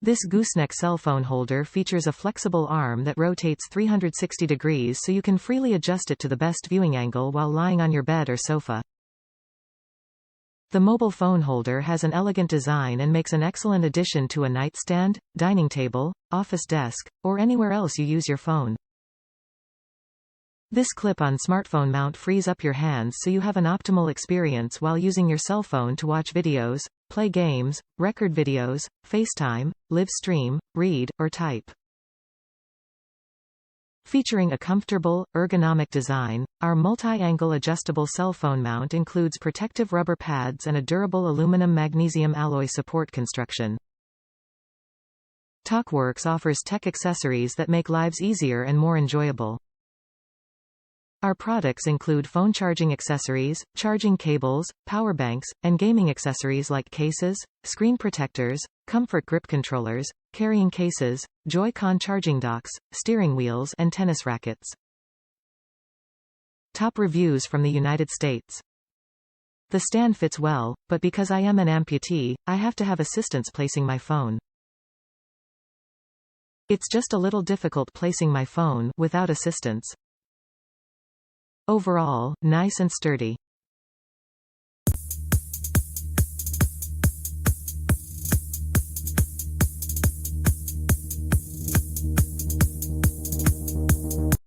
This gooseneck cell phone holder features a flexible arm that rotates 360 degrees so you can freely adjust it to the best viewing angle while lying on your bed or sofa. The mobile phone holder has an elegant design and makes an excellent addition to a nightstand, dining table, office desk, or anywhere else you use your phone. This clip-on smartphone mount frees up your hands so you have an optimal experience while using your cell phone to watch videos, play games, record videos, FaceTime, live stream, read, or type. Featuring a comfortable, ergonomic design, our multi-angle adjustable cell phone mount includes protective rubber pads and a durable aluminum-magnesium alloy support construction. TalkWorks offers tech accessories that make lives easier and more enjoyable. Our products include phone charging accessories, charging cables, power banks, and gaming accessories like cases, screen protectors, comfort grip controllers, carrying cases, Joy-Con charging docks, steering wheels, and tennis rackets. Top reviews from the United States. The stand fits well, but because I am an amputee, I have to have assistance placing my phone. It's just a little difficult placing my phone without assistance. Overall, nice and sturdy.